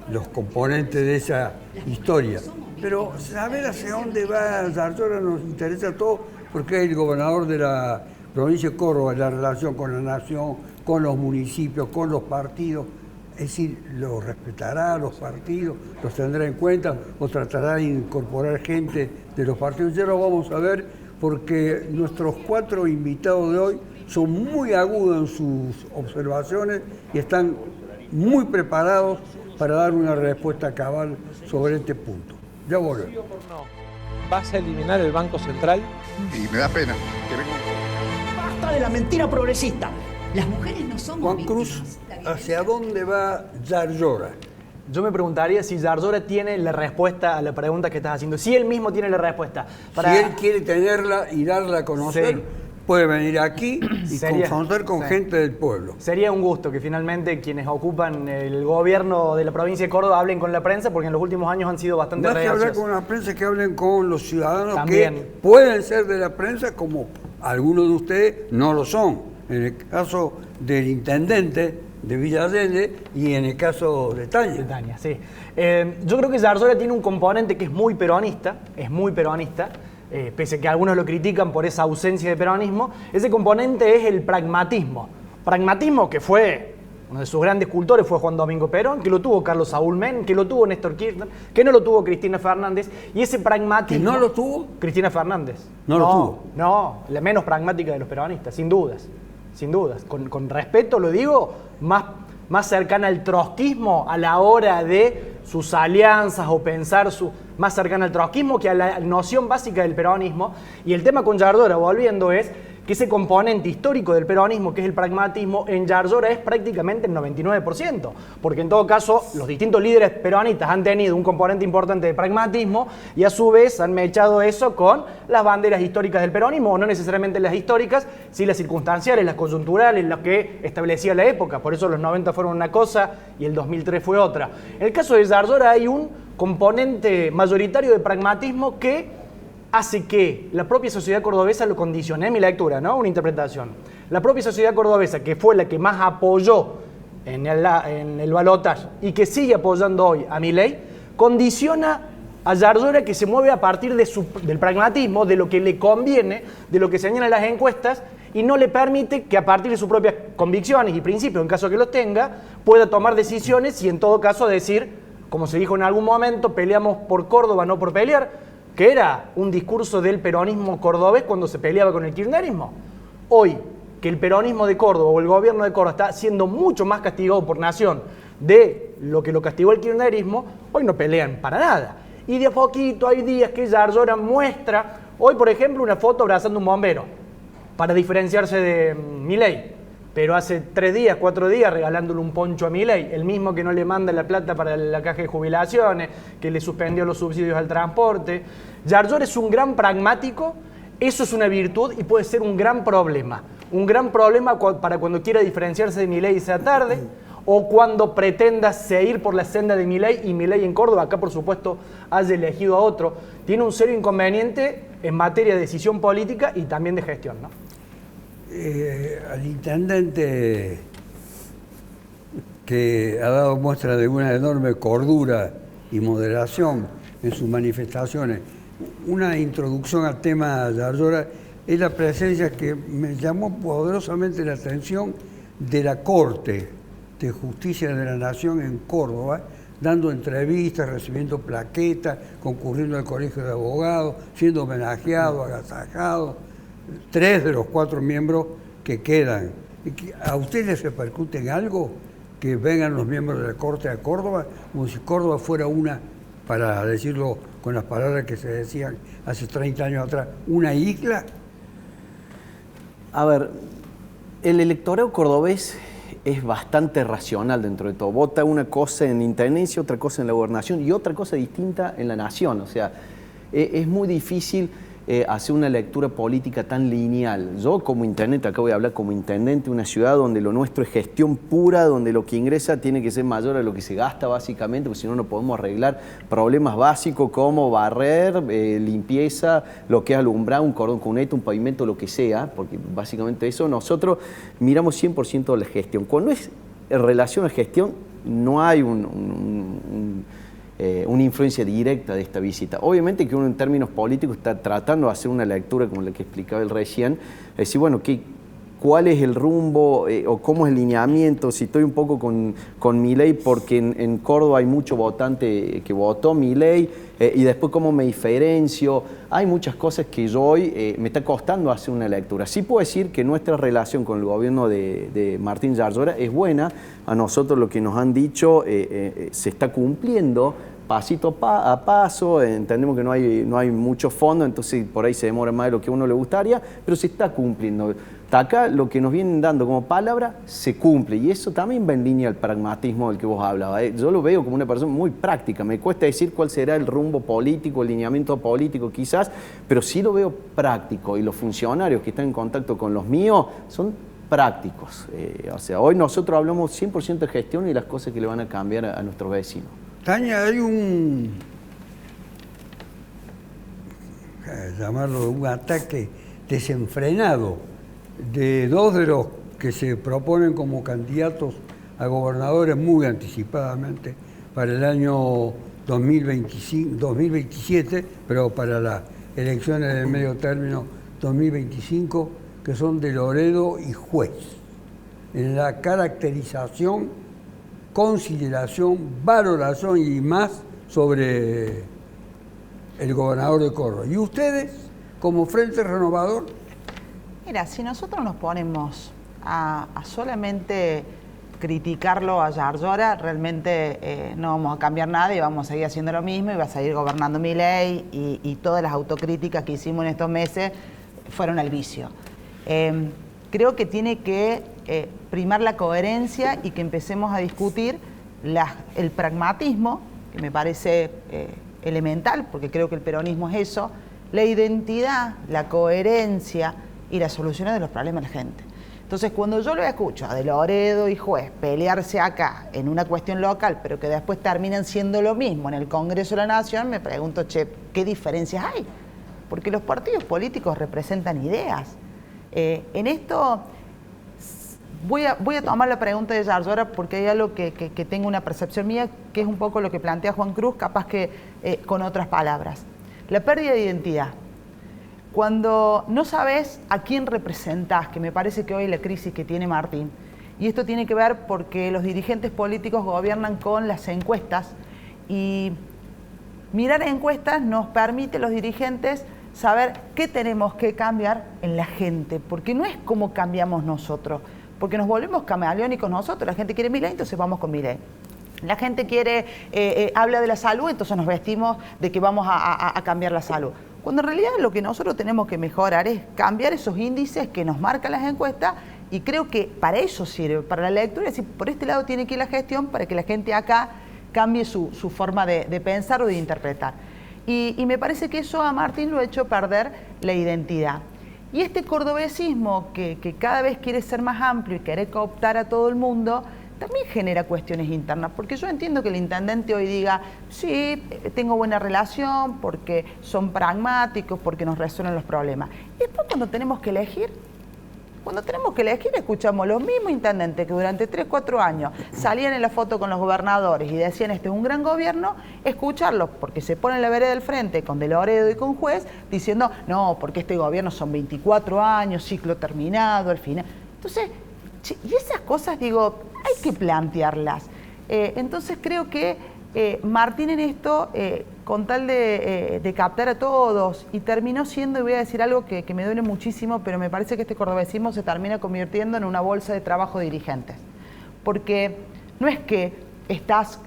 los componentes de esa historia. Pero saber hacia dónde va Yarlora nos interesa a todos, porque es el gobernador de la provincia de Córdoba, la relación con la nación, con los municipios, con los partidos. Es decir, ¿los respetará los partidos? ¿Los tendrá en cuenta? ¿O tratará de incorporar gente de los partidos? Ya lo vamos a ver, porque nuestros 4 invitados de hoy son muy agudos en sus observaciones y están muy preparados para dar una respuesta cabal sobre este punto. Ya volvemos. ¿Vas a eliminar el Banco Central? Y me da pena que venga. ¡Basta de la mentira progresista! Las mujeres no somos Juan víctimas. Cruz, ¿hacia dónde va Yarlora? Yo me preguntaría si Yarlora tiene la respuesta a la pregunta que estás haciendo. Si él mismo tiene la respuesta. Si él quiere tenerla y darla a conocer, sí, puede venir aquí y confrontar con gente del pueblo. Sería un gusto que finalmente quienes ocupan el gobierno de la provincia de Córdoba hablen con la prensa, porque en los últimos años han sido bastante reacios. Más que hablar con la prensa, que hablen con los ciudadanos también, que pueden ser de la prensa, como algunos de ustedes no lo son. En el caso del intendente de Villa Allende y en el caso de Tania. Sí. Yo creo que Yarlora tiene un componente que es muy peronista, pese a que algunos lo critican por esa ausencia de peronismo. Ese componente es el pragmatismo. Pragmatismo que fue uno de sus grandes cultores, fue Juan Domingo Perón, que lo tuvo Carlos Saúl Menem, que lo tuvo Néstor Kirchner, que no lo tuvo Cristina Fernández. Y ese pragmatismo... ¿Que no lo tuvo? Cristina Fernández. ¿No lo tuvo? No, la menos pragmática de los peronistas, sin dudas. Sin dudas, con respeto lo digo, más cercana al trotskismo a la hora de sus alianzas o pensar más cercana al trotskismo que a la noción básica del peronismo. Y el tema con Yarlora, volviendo, es que ese componente histórico del peronismo, que es el pragmatismo, en Yarlora es prácticamente el 99%, porque en todo caso los distintos líderes peronistas han tenido un componente importante de pragmatismo y a su vez han mechado eso con las banderas históricas del peronismo, o no necesariamente las históricas, sí las circunstanciales, las coyunturales, las que establecía la época. Por eso los 90 fueron una cosa y el 2003 fue otra. En el caso de Yarlora hay un componente mayoritario de pragmatismo que hace que la propia sociedad cordobesa lo condicione. Es mi lectura, ¿no? Una interpretación. La propia sociedad cordobesa, que fue la que más apoyó en el balotaje y que sigue apoyando hoy a Milei, condiciona a Yarlora, que se mueve a partir del pragmatismo, de lo que le conviene, de lo que señalan las encuestas, y no le permite que a partir de sus propias convicciones y principios, en caso que los tenga, pueda tomar decisiones y en todo caso decir, como se dijo en algún momento, peleamos por Córdoba, no por pelear, que era un discurso del peronismo cordobés cuando se peleaba con el kirchnerismo. Hoy, que el peronismo de Córdoba o el gobierno de Córdoba está siendo mucho más castigado por nación de lo que lo castigó el kirchnerismo, hoy no pelean para nada. Y de a poquito hay días que Yarlora muestra, hoy por ejemplo, una foto abrazando un bombero, para diferenciarse de Milei. Pero hace 3 días, 4 días regalándole un poncho a Milei, el mismo que no le manda la plata para la caja de jubilaciones, que le suspendió los subsidios al transporte. Yarlora es un gran pragmático, eso es una virtud y puede ser un gran problema. Un gran problema para cuando quiera diferenciarse de Milei y sea tarde, o cuando pretenda seguir por la senda de Milei y Milei en Córdoba, acá por supuesto haya elegido a otro, tiene un serio inconveniente en materia de decisión política y también de gestión, ¿no? Al intendente, que ha dado muestra de una enorme cordura y moderación en sus manifestaciones, una introducción al tema de Ayora es la presencia que me llamó poderosamente la atención de la Corte de Justicia de la Nación en Córdoba, dando entrevistas, recibiendo plaquetas, concurriendo al Colegio de Abogados, siendo homenajeado, agasajado, 3 de los 4 miembros que quedan. ¿A ustedes les repercute en algo que vengan los miembros de la Corte a Córdoba, como si Córdoba fuera una, para decirlo con las palabras que se decían hace 30 años atrás, una isla? A ver, el electorado cordobés es bastante racional dentro de todo. Vota una cosa en intendencia, otra cosa en la gobernación y otra cosa distinta en la nación. O sea, es muy difícil hacer una lectura política tan lineal. Yo como intendente, acá voy a hablar como intendente de una ciudad donde lo nuestro es gestión pura, donde lo que ingresa tiene que ser mayor a lo que se gasta básicamente, porque si no, no podemos arreglar problemas básicos como barrer, limpieza, lo que es alumbrar, un cordón cuneta, un pavimento, lo que sea, porque básicamente eso nosotros miramos 100% de la gestión. Cuando es en relación a gestión, no hay una influencia directa de esta visita. Obviamente que uno en términos políticos está tratando de hacer una lectura como la que explicaba él recién, decir, bueno, ¿cuál es el rumbo o cómo es el lineamiento? Si estoy un poco con Milei porque en Córdoba hay mucho votante que votó Milei y después cómo me diferencio. Hay muchas cosas que yo hoy me está costando hacer una lectura. Sí puedo decir que nuestra relación con el gobierno de Martín Yarlora es buena. A nosotros lo que nos han dicho se está cumpliendo pasito a paso, entendemos que no hay mucho fondo, entonces por ahí se demora más de lo que a uno le gustaría, pero se está cumpliendo. Acá lo que nos vienen dando como palabra se cumple y eso también va en línea al pragmatismo del que vos hablabas. Yo lo veo como una persona muy práctica, me cuesta decir cuál será el rumbo político, el lineamiento político quizás, pero sí lo veo práctico y los funcionarios que están en contacto con los míos son prácticos. O sea, hoy nosotros hablamos 100% de gestión y las cosas que le van a cambiar a nuestros vecinos. Tania, hay llamarlo un ataque desenfrenado de 2 de los que se proponen como candidatos a gobernadores muy anticipadamente para el año 2027, pero para las elecciones de medio término 2025, que son de Loredo y Juez, en la caracterización, consideración, valoración y más sobre el gobernador de Córdoba. ¿Y ustedes, como Frente Renovador? Mira, si nosotros nos ponemos a solamente criticarlo a Yarlora, realmente no vamos a cambiar nada y vamos a seguir haciendo lo mismo y va a seguir gobernando Milei y todas las autocríticas que hicimos en estos meses fueron al vicio. Creo que tiene que primar la coherencia y que empecemos a discutir el pragmatismo, que me parece elemental, porque creo que el peronismo es eso, la identidad, la coherencia y las soluciones de los problemas de la gente. Entonces, cuando yo lo escucho a De Loredo y Juez pelearse acá en una cuestión local, pero que después terminan siendo lo mismo en el Congreso de la Nación, me pregunto, ¿qué diferencias hay? Porque los partidos políticos representan ideas. En esto voy a tomar la pregunta de Yarlora porque hay algo que tengo una percepción mía, que es un poco lo que plantea Juan Cruz, capaz que con otras palabras. La pérdida de identidad. Cuando no sabes a quién representás, que me parece que hoy la crisis que tiene Martín, y esto tiene que ver porque los dirigentes políticos gobiernan con las encuestas, y mirar encuestas nos permite a los dirigentes saber qué tenemos que cambiar en la gente, porque no es como cambiamos nosotros, porque nos volvemos camaleónicos nosotros. La gente quiere Milei, entonces vamos con Milei. La gente habla de la salud, entonces nos vestimos de que vamos a cambiar la salud. Cuando en realidad lo que nosotros tenemos que mejorar es cambiar esos índices que nos marcan las encuestas, y creo que para eso sirve, para la lectura, es decir, por este lado tiene que ir la gestión para que la gente acá cambie su forma de pensar o de interpretar. Y me parece que eso a Martín lo ha hecho perder la identidad. Y este cordobesismo que cada vez quiere ser más amplio y quiere cooptar a todo el mundo, también genera cuestiones internas, porque yo entiendo que el intendente hoy diga, sí, tengo buena relación, porque son pragmáticos, porque nos resuelven los problemas. Y después cuando tenemos que elegir, escuchamos los mismos intendentes que durante 3, 4 años salían en la foto con los gobernadores y decían este es un gran gobierno, escucharlos porque se ponen la vereda del frente con De Loredo y con Juez diciendo, no, porque este gobierno son 24 años, ciclo terminado, al final. Entonces, y esas cosas, digo, hay que plantearlas. Entonces creo que Martín en esto, con tal de captar a todos, y terminó siendo, y voy a decir algo que me duele muchísimo, pero me parece que este cordobesismo se termina convirtiendo en una bolsa de trabajo de dirigentes. Porque no es que estás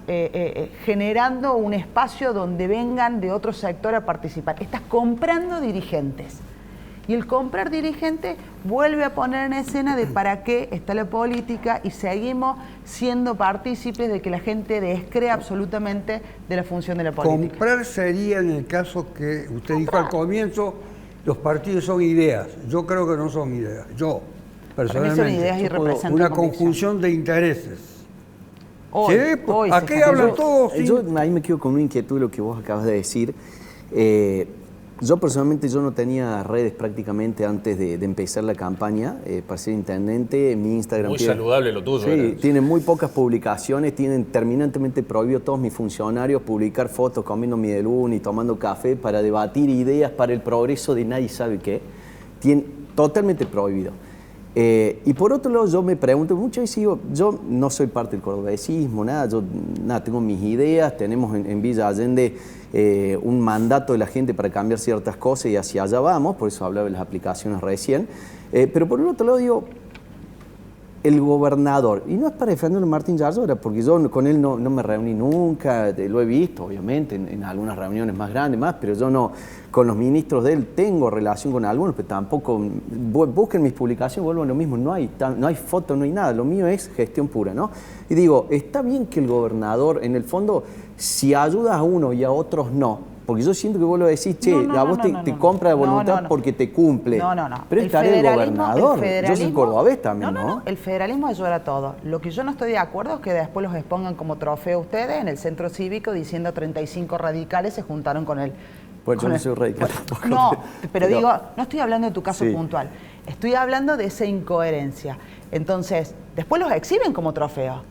generando un espacio donde vengan de otro sector a participar, estás comprando dirigentes. Y el comprar dirigente vuelve a poner en escena de para qué está la política y seguimos siendo partícipes de que la gente descree absolutamente de la función de la política. Comprar sería en el caso que usted dijo al comienzo, los partidos son ideas. Yo creo que no son ideas. Yo, personalmente, son ideas y representan una conjunción de intereses. Hoy, ¿sí? Hoy aquí hablan todos. Yo ahí me quedo con una inquietud de lo que vos acabas de decir. Yo personalmente no tenía redes prácticamente antes de empezar la campaña para ser intendente. Mi Instagram muy saludable lo tuyo. Sí, tiene muy pocas publicaciones, tienen terminantemente prohibido todos mis funcionarios publicar fotos comiendo mielún y tomando café para debatir ideas para el progreso de nadie sabe qué. Tiene totalmente prohibido. Y por otro lado, yo me pregunto, muchas veces digo, yo no soy parte del cordobesismo, nada, tengo mis ideas, tenemos en Villa Allende un mandato de la gente para cambiar ciertas cosas y hacia allá vamos, por eso hablaba de las aplicaciones recién. Pero por el otro lado digo, el gobernador, y no es para defender a Martín Yarlora, porque yo con él no me reuní nunca, lo he visto obviamente en algunas reuniones más grandes, pero yo no, con los ministros de él tengo relación con algunos, pero tampoco, busquen mis publicaciones, vuelvo a lo mismo, no hay foto, no hay nada, lo mío es gestión pura, ¿no? Y digo, está bien que el gobernador, en el fondo, si ayuda a uno y a otros no, porque yo siento que vos lo decís, che, a vos te compra de voluntad porque te cumple. No. Pero el tarea del gobernador. Yo soy cordobés también, ¿no? El federalismo ayuda a todos. Lo que yo no estoy de acuerdo es que después los expongan como trofeo ustedes en el centro cívico diciendo 35 radicales se juntaron con él. Pues yo no soy radical tampoco. No, pero digo, no estoy hablando de tu caso puntual. Estoy hablando de esa incoherencia. Entonces, después los exhiben como trofeo.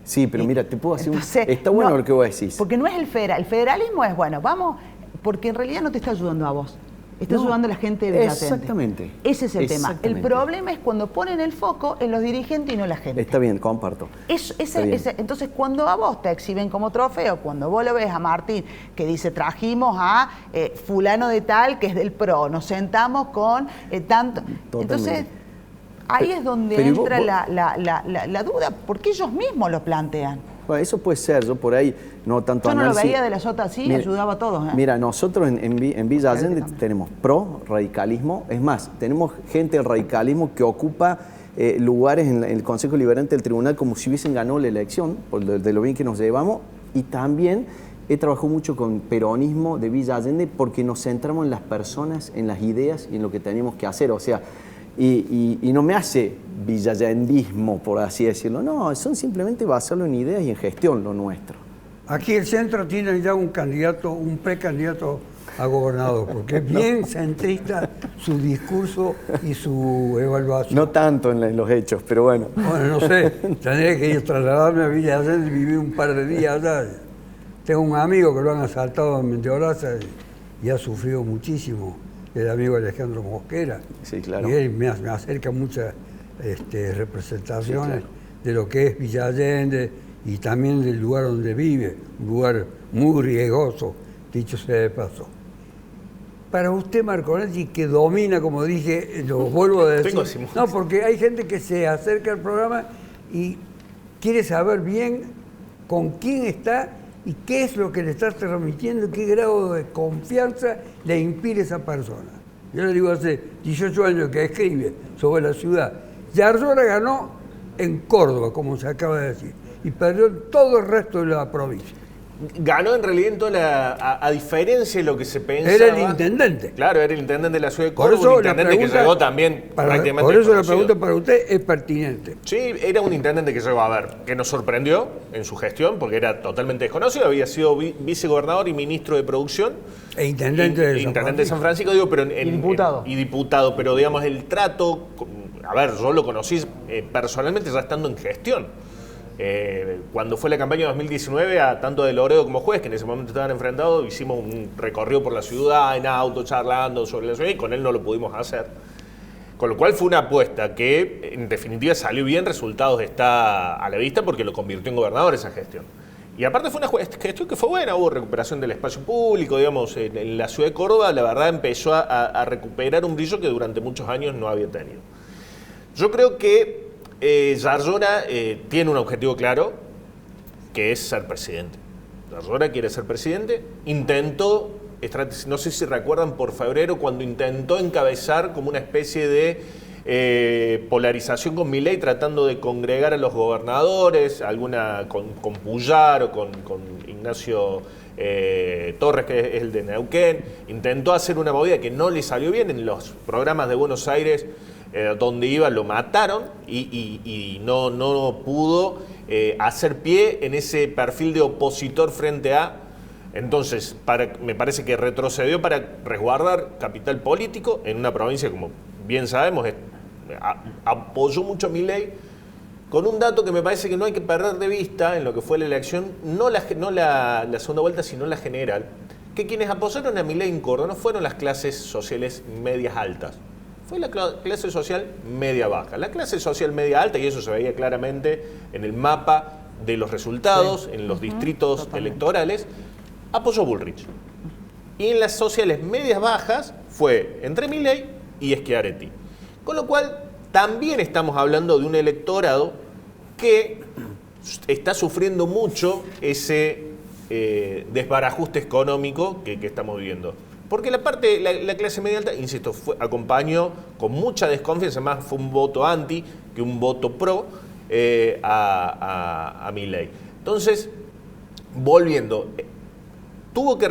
Sí, pero mira, te puedo hacer está bueno lo que vos decís. Porque no es el federalismo es, bueno, vamos, porque en realidad no te está ayudando a vos, está ayudando a la gente de Villatente. Exactamente. Ese es el tema. El problema es cuando ponen el foco en los dirigentes y no en la gente. Está bien, comparto. Entonces, cuando a vos te exhiben como trofeo, cuando vos lo ves a Martín, que dice, trajimos a fulano de tal, que es del PRO, nos sentamos con tanto... Totalmente. Entonces... Ahí es donde entra la duda, porque ellos mismos lo plantean. Bueno, eso puede ser, yo por ahí no tanto Yo no lo veía de la Sota así, mira, ayudaba a todos. Mira, nosotros en Villa Allende tenemos pro radicalismo, es más, tenemos gente del radicalismo que ocupa lugares en el Consejo Liberante del Tribunal como si hubiesen ganado la elección, de lo bien que nos llevamos, y también he trabajado mucho con peronismo de Villa Allende porque nos centramos en las personas, en las ideas y en lo que tenemos que hacer, o sea... Y no me hace villalendismo, por así decirlo. No, son simplemente basarlo en ideas y en gestión lo nuestro. Aquí el centro tiene ya un precandidato a gobernador, porque es bien centrista su discurso y su evaluación. No tanto en los hechos, pero bueno. Bueno, no sé, tendré que ir trasladarme a Villa Allende y vivir un par de días allá. Tengo un amigo que lo han asaltado en Mendoza y ha sufrido muchísimo. El amigo Alejandro Mosquera. Sí, claro. Y él me acerca muchas representaciones sí, claro, de lo que es Villa Allende y también del lugar donde vive, un lugar muy riesgoso, dicho sea de paso. Para usted, Marconetti, que domina, como dije, lo vuelvo a decir, no, porque hay gente que se acerca al programa y quiere saber bien con quién está y qué es lo que le está transmitiendo, qué grado de confianza le inspira esa persona. Yo le digo, hace 18 años que escribe sobre la ciudad. Yarlora ganó en Córdoba, como se acaba de decir, y perdió en todo el resto de la provincia. Ganó en realidad en toda a diferencia de lo que se pensaba. Era el intendente. Claro, era el intendente de la ciudad de Córdoba, Por eso un intendente que llegó también prácticamente Por eso la desconocido. pregunta para usted es pertinente. Sí, era un intendente que llegó a ver, que nos sorprendió en su gestión, porque era totalmente desconocido, había sido vicegobernador y ministro de producción. E intendente de San Francisco, digo, pero Y diputado. y diputado, pero digamos, el trato, a ver, yo lo conocí personalmente ya estando en gestión. Cuando fue la campaña de 2019, a tanto de Loredo como Juez, que en ese momento estaban enfrentados, hicimos un recorrido por la ciudad en auto, charlando sobre la ciudad, y con él no lo pudimos hacer. Con lo cual fue una apuesta que, en definitiva, salió bien, resultados está a la vista porque lo convirtió en gobernador esa gestión. Y aparte fue una gestión que fue buena, hubo recuperación del espacio público, digamos, en la ciudad de Córdoba, la verdad empezó a recuperar un brillo que durante muchos años no había tenido. Yo creo que Yarlora tiene un objetivo claro, que es ser presidente. Yarlora quiere ser presidente, intentó, no sé si recuerdan por febrero, cuando intentó encabezar como una especie de polarización con Milei, tratando de congregar a los gobernadores, alguna con Puyar o con Ignacio Torres, que es el de Neuquén. Intentó hacer una movida que no le salió bien en los programas de Buenos Aires. Donde iba lo mataron y no pudo hacer pie en ese perfil de opositor frente a. Entonces, me parece que retrocedió para resguardar capital político en una provincia, como bien sabemos, apoyó mucho a Milei, con un dato que me parece que no hay que perder de vista en lo que fue la elección, no la segunda vuelta, sino la general, que quienes apoyaron a Milei en Córdoba no fueron las clases sociales medias altas. Fue la clase social media-baja. La clase social media-alta, y eso se veía claramente en el mapa de los resultados, en los distritos electorales, apoyó Bullrich. Y en las sociales medias-bajas fue entre Milei y Schiaretti. Con lo cual, también estamos hablando de un electorado que está sufriendo mucho ese desbarajuste económico que estamos viviendo. Porque la clase media alta, insisto, acompañó con mucha desconfianza, más fue un voto anti que un voto pro a Milei. Entonces, volviendo, tuvo que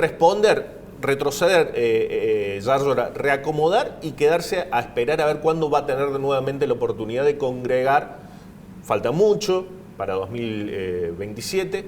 retroceder Yarlora, reacomodar y quedarse a esperar a ver cuándo va a tener nuevamente la oportunidad de congregar. Falta mucho para 2027,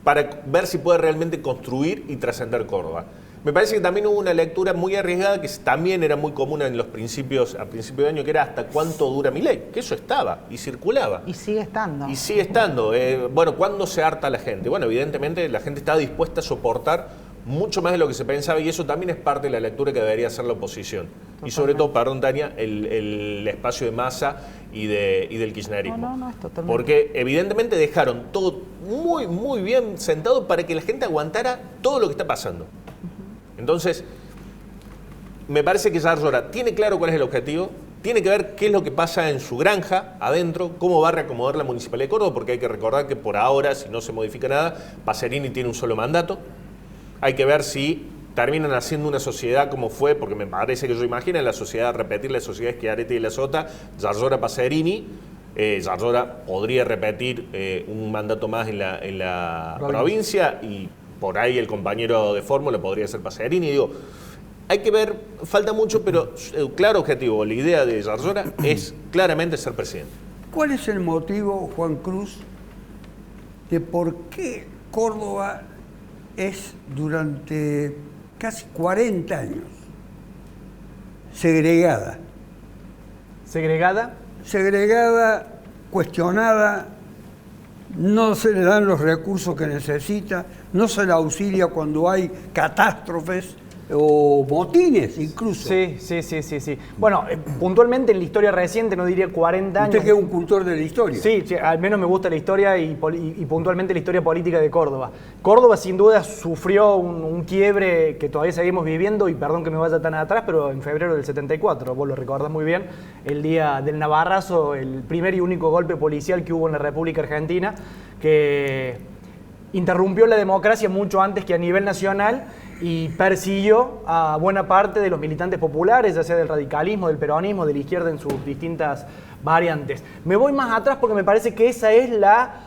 para ver si puede realmente construir y trascender Córdoba. Me parece que también hubo una lectura muy arriesgada que también era muy común en los principios, a principio de año, que era hasta cuánto dura Milei, que eso estaba y circulaba. Y sigue estando. Y sigue estando. Bueno, ¿cuándo se harta la gente? Bueno, evidentemente la gente está dispuesta a soportar mucho más de lo que se pensaba y eso también es parte de la lectura que debería hacer la oposición. Totalmente. Y sobre todo, perdón Tania, el espacio de Massa y del kirchnerismo. No, es totalmente. Porque evidentemente dejaron todo muy, muy bien sentado para que la gente aguantara todo lo que está pasando. Entonces, me parece que Yarlora tiene claro cuál es el objetivo, tiene que ver qué es lo que pasa en su granja, adentro, cómo va a reacomodar la Municipalidad de Córdoba, porque hay que recordar que por ahora, si no se modifica nada, Pacerini tiene un solo mandato. Hay que ver si terminan haciendo una sociedad como fue, porque me parece que yo imagino la sociedad, repetir la sociedad Schiaretti y La Sota, Yarlora Pacerini. Yarlora podría repetir un mandato más en la provincia y por ahí el compañero de fórmula podría ser Pacerini. Digo, hay que ver, falta mucho, pero claro objetivo, la idea de Yarlora es claramente ser presidente. ¿Cuál es el motivo, Juan Cruz, de por qué Córdoba es durante casi 40 años segregada? ¿Segregada? Segregada, cuestionada, no se le dan los recursos que necesita, no se le auxilia cuando hay catástrofes o motines incluso. Sí. Bueno, puntualmente en la historia reciente, no diría 40 años. Usted que es un cultor de la historia. Sí, al menos me gusta la historia y puntualmente la historia política de Córdoba. Córdoba sin duda sufrió un quiebre que todavía seguimos viviendo y perdón que me vaya tan atrás, pero en febrero del 74, vos lo recordás muy bien, el día del Navarrazo, el primer y único golpe policial que hubo en la República Argentina, que interrumpió la democracia mucho antes que a nivel nacional y persiguió a buena parte de los militantes populares, ya sea del radicalismo, del peronismo, de la izquierda en sus distintas variantes. Me voy más atrás porque me parece que esa es la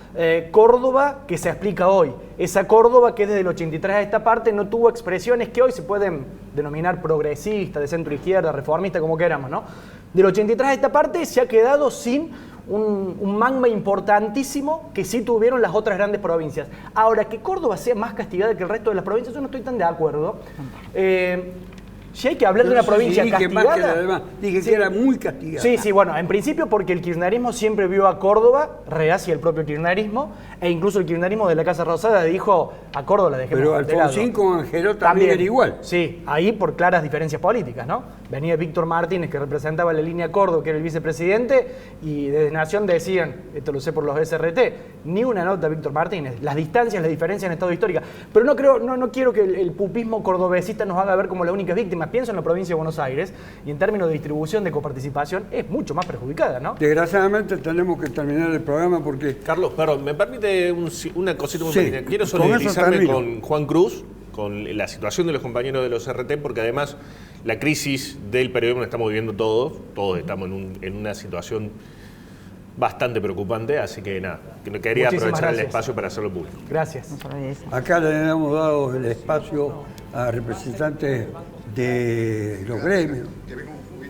Córdoba que se explica hoy. Esa Córdoba que desde el 83 a esta parte no tuvo expresiones que hoy se pueden denominar progresistas, de centro izquierda, reformista, como queramos, ¿no? Del 83 a esta parte se ha quedado sin un magma importantísimo que sí tuvieron las otras grandes provincias. Ahora, que Córdoba sea más castigada que el resto de las provincias, yo no estoy tan de acuerdo. Si hay que hablar de una provincia castigada... Dije que era muy castigada. Sí, bueno, en principio porque el kirchnerismo siempre vio a Córdoba, rehacia el propio kirchnerismo, e incluso el kirchnerismo de la Casa Rosada dijo a Córdoba la dejemos de lado. Pero Alfonsín con Angeló también era igual. Sí, ahí por claras diferencias políticas, ¿no? Venía Víctor Martínez, que representaba la línea Córdoba, que era el vicepresidente, y desde Nación decían, esto lo sé por los SRT, ni una nota Víctor Martínez. Las distancias, las diferencias en estado histórica. Pero no quiero que el pupismo cordobesista nos haga ver como las únicas víctimas. Pienso en la provincia de Buenos Aires y en términos de distribución de coparticipación es mucho más perjudicada, ¿no? Desgraciadamente tenemos que terminar el programa porque... Carlos, perdón, ¿me permite una cosita muy pequeña? Quiero solidarizarme con Juan Cruz, con la situación de los compañeros de los RT, porque además la crisis del periodismo la estamos viviendo todos estamos en una situación bastante preocupante, así que nada, que quería aprovechar el espacio para hacerlo público. Gracias. Acá le hemos dado el espacio a representantes de los gremios.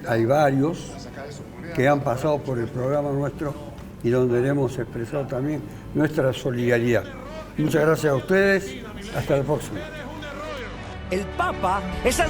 Hay varios que han pasado por el programa nuestro y donde le hemos expresado también nuestra solidaridad. Muchas gracias a ustedes. Hasta la próxima. El Papa es el